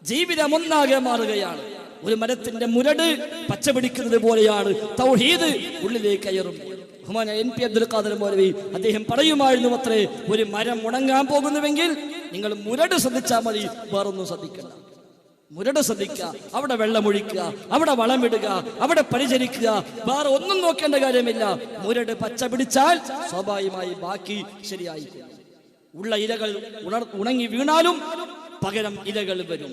ജീവിതം ഒന്നാകെ മാറുകയാണ്. ഒരു മരത്തിന്റെ മുരട് പച്ച പിടിക്കുന്നത് പോലെയാണ് തൗഹീദ് ഉള്ളിലേക്ക് കയറും. ബഹുമാന NP അബ്ദുൽ ഖാദർ മൗലവി അദ്ദേഹം പറയുമായിരുന്നു അത്രേ, ഒരു മരം ഉണങ്ങാൻ പോകുന്നുവെങ്കിൽ നിങ്ങൾ മുരട് ശ്രദ്ധിച്ചാൽ മതി, വേറൊന്നും ശ്രദ്ധിക്കണ്ട. മുരട് ശ്രദ്ധിക്കുക, അവിടെ വെള്ളമൊഴിക്കുക, അവിടെ വളമിടുക, അവിടെ പരിചരിക്കുക, വേറെ ഒന്നും നോക്കേണ്ട കാര്യമില്ല. മുരട് പച്ച പിടിച്ചാൽ സ്വാഭാവികമായി ബാക്കി ശരിയായി. ഉള്ള ഇലകൾ ഉണങ്ങി വീണാലും പകരം ഇലകൾ വരും,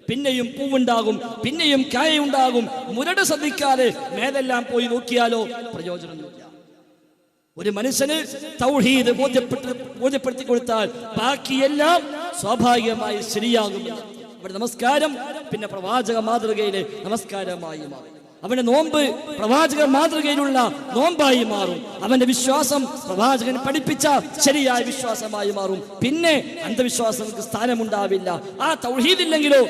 പിന്നെയും പൂവുണ്ടാകും, പിന്നെയും കായുണ്ടാകും. മുരട് ശ്രദ്ധിക്കാതെ മേലെല്ലാം പോയി നോക്കിയാലോ പ്രയോജനമില്ല. ഒരു മനുഷ്യന് തൗഹീദ് ബോധ്യപ്പെടുത്തി കൊടുത്താൽ ബാക്കിയെല്ലാം സ്വാഭാവികമായി ശരിയാകും. അവിടെ നമസ്കാരം പിന്നെ പ്രവാചക മാതൃകയിലെ നമസ്കാരമായി മാറും. അവന്റെ നോമ്പ് പ്രവാചക മാതൃകയിലുള്ള നോമ്പായി മാറും. അവന്റെ വിശ്വാസം പ്രവാചകൻ പഠിപ്പിച്ച ശരിയായ വിശ്വാസമായി മാറും. പിന്നെ അന്ധവിശ്വാസങ്ങൾക്ക് സ്ഥാനമുണ്ടാവില്ല. ആ തൗഹീദില്ലെങ്കിലോ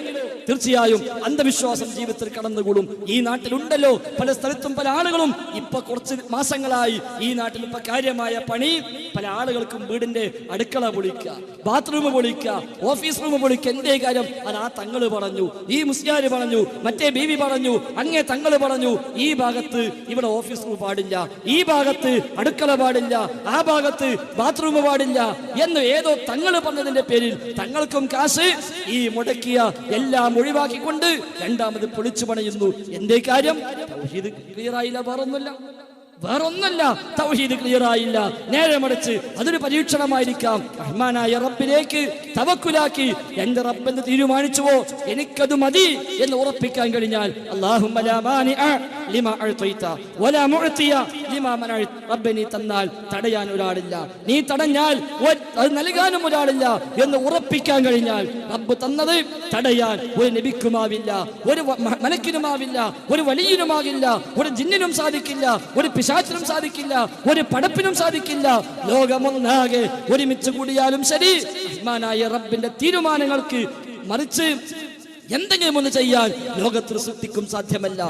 തീർച്ചയായും അന്ധവിശ്വാസം ജീവിതത്തിൽ കടന്നുകൂടും. ഈ നാട്ടിലുണ്ടല്ലോ പല സ്ഥലത്തും പല ആളുകളും. ഇപ്പൊ കുറച്ച് മാസങ്ങളായി ഈ നാട്ടിൽ ഇപ്പൊ കാര്യമായ പണി, പല ആളുകൾക്കും വീടിന്റെ അടുക്കള പൊളിക്കുക, ബാത്റൂം പൊളിക്കുക, ഓഫീസ് റൂം പൊളിക്കുക. എന്തേ കാര്യം? അത് ആ തങ്ങള് പറഞ്ഞു, ഈ മുസ്ലിയാര് പറഞ്ഞു, മറ്റേ ബീവി പറഞ്ഞു, അങ്ങേ തങ്ങള് പറഞ്ഞു. ഈ ഭാഗത്ത് ഇവിടെ ഓഫീസ് റൂം പാടില്ല, ഈ ഭാഗത്ത് അടുക്കള പാടില്ല, ആ ഭാഗത്ത് ബാത്റൂം പാടില്ല എന്ന് ഏതോ തങ്ങൾ പറഞ്ഞതിന്റെ പേരിൽ തങ്ങൾക്കും കാശ് ഈ മുടക്കിയ എല്ലാം ഒഴിവാക്കിക്കൊണ്ട് രണ്ടാമത് പൊളിച്ചു പണിയുന്നു. എന്തേ കാര്യം? തൗഹീദ് ക്ലിയർ ആയില്ല, വേറൊന്നല്ല. തൗഹീദ് ക്ലിയർ ആയില്ല. നേരെ മറിച്ച് അതൊരു പരീക്ഷണമായിരിക്കാം. റഹ്മാനായ റബ്ബിലേക്ക് തവക്കുലാക്കി എന്റെ റബ്ബെന്ന് തീരുമാനിച്ചുവോ എനിക്കത് മതി എന്ന് ഉറപ്പിക്കാൻ കഴിഞ്ഞാൽ അല്ലാഹുമ്മ ലാ മാനിഅ ലിമാ അഅ്തൈത വലാ മുഅ്തിയ ലിമാ മനഅത. റബ്ബേ നീ തന്നാൽ തടയാൻ ഒരാളില്ല, നീ തടഞ്ഞാൽ അത് നൽകാനും ഒരാളില്ല എന്ന് ഉറപ്പിക്കാൻ കഴിഞ്ഞാൽ റബ്ബ് തന്നത് തടയാൻ ഒരു നബിക്കുമാവില്ല, ഒരു മലക്കിനുമാവില്ല, ഒരു വലിയനുമാകില്ല, ഒരു ജിന്നിനും സാധിക്കില്ല, ഒരു പിശാചിനും സാധിക്കില്ല, ഒരു പടപ്പിനും സാധിക്കില്ല. ലോകമൊന്നാകെ ഒരുമിച്ച് കൂടിയാലും ശരി റഹ്മാനായ റബ്ബിന്റെ തീരുമാനങ്ങൾക്ക് മറിച്ച് എന്തെങ്കിലും ഒന്ന് ചെയ്യാൻ ലോകത്തിൽ സൃഷ്ടിക്കും സാധ്യമല്ല.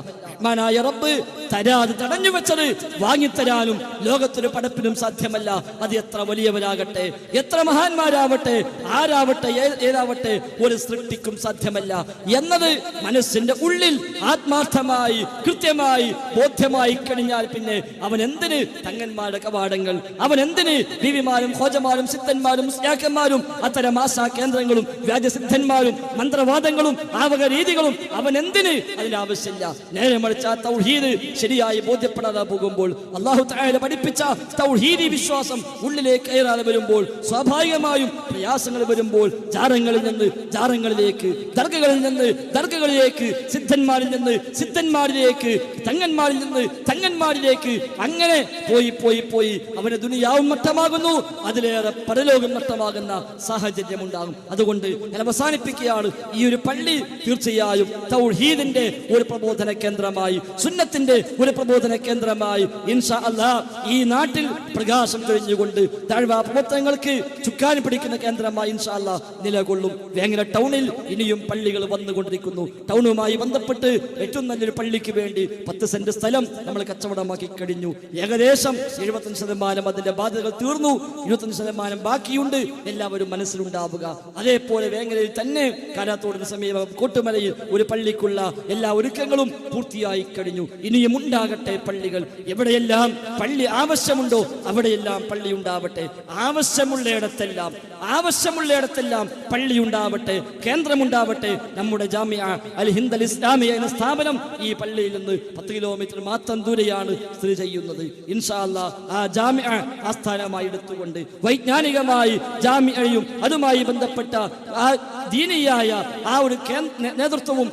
റഹ്മാനായ റബ്ബ് തരാതെ തടഞ്ഞു വെച്ചത് വാങ്ങിത്തരാനും ലോകത്തൊരു പടപ്പിനും സാധ്യമല്ല. അത് എത്ര വലിയവരാകട്ടെ, എത്ര മഹാന്മാരാവട്ടെ, ആരാവട്ടെ, ഏതാവട്ടെ, ഒരു സൃഷ്ടിക്കും സാധ്യമല്ല എന്നത് മനസ്സിന്റെ ഉള്ളിൽ ആത്മാർത്ഥമായി കൃത്യമായി ബോധ്യമായി കഴിഞ്ഞാൽ പിന്നെ അവൻ എന്തിന് തങ്ങന്മാരുടെ കവാടങ്ങൾ, അവൻ എന്തിന് ബീവിമാരും ഖോജമാരും സിദ്ധന്മാരും മുസ്ലിയാക്കന്മാരും അത്തരം ആശാ കേന്ദ്രങ്ങളും വ്യാജസിദ്ധന്മാരും മന്ത്രവാദങ്ങളും ആവക രീതികളും അവൻ എന്തിന്? അതിനാവശ്യമില്ല. നേരെ മറിച്ച് ആ തൗഹീദ് ശരിയായി ബോധ്യപ്പെടാതെ പോകുമ്പോൾ, അല്ലാഹു തആല പഠിപ്പിച്ച തൗഹീദി വിശ്വാസം ഉള്ളിലേക്ക് കയറാതെ വരുമ്പോൾ, സ്വാഭാവികമായും പ്രയാസങ്ങൾ വരുമ്പോൾ ജാറങ്ങളിൽ നിന്ന് ജാറങ്ങളിലേക്ക്, ദർഗകളിൽ നിന്ന് ദർഗകളിലേക്ക്, സിദ്ധന്മാരിൽ നിന്ന് സിദ്ധന്മാരിലേക്ക്, തങ്ങന്മാരിൽ നിന്ന് തങ്ങന്മാരിലേക്ക്, അങ്ങനെ പോയി പോയി പോയി അവന് ദുനിയാവും നഷ്ടമാകുന്നു, അതിലേറെ പരലോകം നഷ്ടമാകുന്ന സാഹചര്യം ഉണ്ടാകും. അതുകൊണ്ട് ഞാൻ അവസാനിപ്പിക്കുകയാണ്. ഈ ഒരു പള്ളി തീർച്ചയായും തൗഹീദിന്റെ ഒരു പ്രബോധന കേന്ദ്രമായി, സുന്നത്തിന്റെ ഒരു പ്രബോധന കേന്ദ്രമായി ഇൻഷാ അല്ലാഹ് ഈ നാട്ടിൽ പ്രകാശം കഴിഞ്ഞുകൊണ്ട് താഴ്വാ പ്രവർത്തനങ്ങൾക്ക് ചുക്കാൻ പിടിക്കുന്ന കേന്ദ്രമായി ഇൻഷാ അല്ലാഹ് നിലകൊള്ളും. വേങ്ങര ടൗണിൽ ഇനിയും പള്ളികൾ വന്നുകൊണ്ടിരിക്കുന്നു. ടൗണുമായി ബന്ധപ്പെട്ട് ഏറ്റവും നല്ലൊരു പള്ളിക്ക് വേണ്ടി 10 സെന്റ് സ്ഥലം നമ്മൾ കച്ചവടമാക്കി കഴിഞ്ഞു. ഏകദേശം 75% അതിന്റെ ബാധ്യതകൾ തീർന്നു. 25% ബാക്കിയുണ്ട്. എല്ലാവരും മനസ്സിലുണ്ടാവുക. അതേപോലെ വേങ്ങരയിൽ തന്നെ കാരാത്തോടിന് സമീപം കോട്ടുമലയിൽ ഒരു പള്ളിക്കുള്ള എല്ലാ ഒരുക്കങ്ങളും പൂർത്തിയായി കഴിഞ്ഞു. ഇനിയും ഉണ്ടാകട്ടെ പള്ളികൾ. എവിടെയെല്ലാം പള്ളി ആവശ്യമുണ്ടോ അവിടെയെല്ലാം പള്ളി ഉണ്ടാവട്ടെ. ആവശ്യമുള്ളയിടത്തെല്ലാം പള്ളി ഉണ്ടാവട്ടെ, കേന്ദ്രമുണ്ടാവട്ടെ. നമ്മുടെ ജാമിഅ അൽ ഹിന്ദ് അൽ ഇസ്ലാമിയ എന്ന സ്ഥാപനം ഈ പള്ളിയിൽ നിന്ന് 10 കിലോമീറ്റർ മാത്രം ദൂരെയാണ് സ്ഥിതി ചെയ്യുന്നത്. ഇൻഷാ അല്ലാഹ് ആ ജാമിഅ ആസ്ഥാനമായി എടുത്തുകൊണ്ട് വൈജ്ഞാനികമായി ജാമിഅയും അതുമായി ബന്ധപ്പെട്ട ആ ദീനിയായ ആ ഒരു നേതൃത്വവും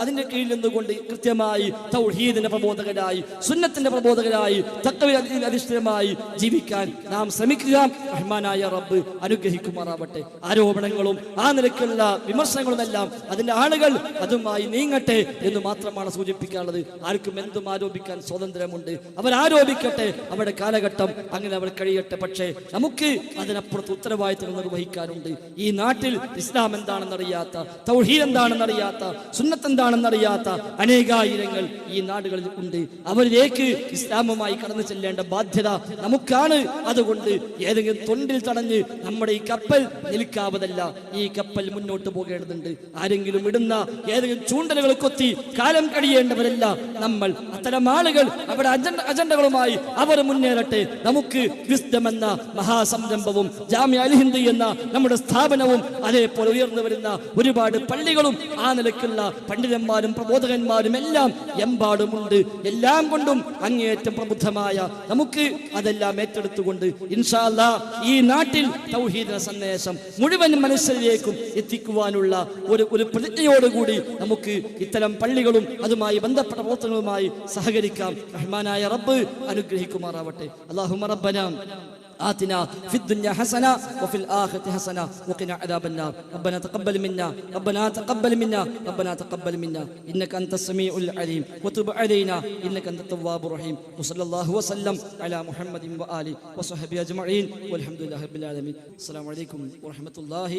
അതിന്റെ കീഴിൽ നിന്നുകൊണ്ട് കൃത്യമായി തൗഹീദിന്റെ പ്രബോധകരായി, സുന്നത്തിന്റെ പ്രബോധകരായി, തഖ്വയിൽ അധിഷ്ഠിതമായി ജീവിക്കാൻ നാം ശ്രമിക്കുക. റഹ്മാനായ റബ്ബ് അനുഗ്രഹിക്കുമാറാവട്ടെ. ആരോപണങ്ങളും ആ നിലയ്ക്കുള്ള വിമർശനങ്ങളും എല്ലാം അതിന്റെ ആളുകൾ അതുമായി നീങ്ങട്ടെ എന്ന് മാത്രമാണ് സൂചിപ്പിക്കാനുള്ളത്. ആർക്കും എന്തും ആരോപിക്കാൻ സ്വാതന്ത്ര്യമുണ്ട്. അവരാരോപിക്കട്ടെ, അവരുടെ കാലഘട്ടം അങ്ങനെ അവർ കഴിയട്ടെ. പക്ഷേ നമുക്ക് അതിനപ്പുറത്ത് ഉത്തരവാദിത്തങ്ങൾ നിർവഹിക്കാനുണ്ട്. ഈ നാട്ടിൽ ഇസ്ലാം എന്താണെന്നറിയാത്ത, തൗഹീദ് എന്താണെന്നറിയാത്ത, സുന്നത്ത് എന്താണെന്നറിയാത്ത അനേകായിരങ്ങൾ ഈ നാടുകളിൽ ഉണ്ട്. അവരിലേക്ക് ഇസ്ലാമുമായി കടന്നു ചെല്ലേണ്ട ബാധ്യത നമുക്കാണ്. അതുകൊണ്ട് ഏതെങ്കിലും തൊണ്ടിൽ തടഞ്ഞ് നമ്മുടെ ഈ കപ്പൽ നിൽക്കാവതല്ല. ഈ കപ്പൽ മുന്നോട്ട് പോകേണ്ടതുണ്ട്. ആരെങ്കിലും ഇടുന്ന ഏതെങ്കിലും ചൂണ്ടലുകൾ കൊത്തി കാലം കഴിയേണ്ടവരല്ല നമ്മൾ. അത്തരം ആളുകൾ അവരുടെ അജണ്ടകളുമായി അവർ മുന്നേറട്ടെ. നമുക്ക് വിസ്ഡം എന്ന മഹാസംരംഭവും ജാമിഅ അൽ ഹിന്ദ് എന്ന നമ്മുടെ സ്ഥാപനവും അതേപോലെ ഉയർന്നു വരുന്ന ഒരുപാട് പള്ളികളും ആ നിലയ്ക്കുള്ള പണ്ഡിതന്മാരും പ്രബോധകന്മാരും എല്ലാം എമ്പാടുമുണ്ട്. എല്ലാം കൊണ്ടും അങ്ങേയറ്റം പ്രബുദ്ധമായ നമുക്ക് അതെല്ലാം ഏറ്റെടുത്തുകൊണ്ട് ഇൻഷാ അല്ലാഹ് ഈ നാട്ടിൽ തൗഹീദിന്റെ സന്ദേശം മുഴുവൻ മനുഷ്യരിലേക്കും എത്തിക്കുവാനുള്ള ഒരു പ്രതിജ്ഞയോടുകൂടി നമുക്ക് ഇത്തരം പള്ളികളും അതുമായി ബന്ധപ്പെട്ട പ്രവർത്തനങ്ങളുമായി സഹകരിക്കാം. റഹ്മാനായ റബ്ബ് അനുഗ്രഹിക്കുമാറാവട്ടെ. അല്ലാഹുമ്മ റബ്ബനാ آتنا في الدنيا حسنة وفي الآخرة حسنة وقنا عذاب النار. ربنا تقبل منا ربنا تقبل منا إنك أنت السميع العليم وتب علينا إنك أنت التواب الرحيم. وصلى الله وسلم على محمد وآله وصحبه أجمعين والحمد لله رب العالمين. السلام عليكم ورحمة الله.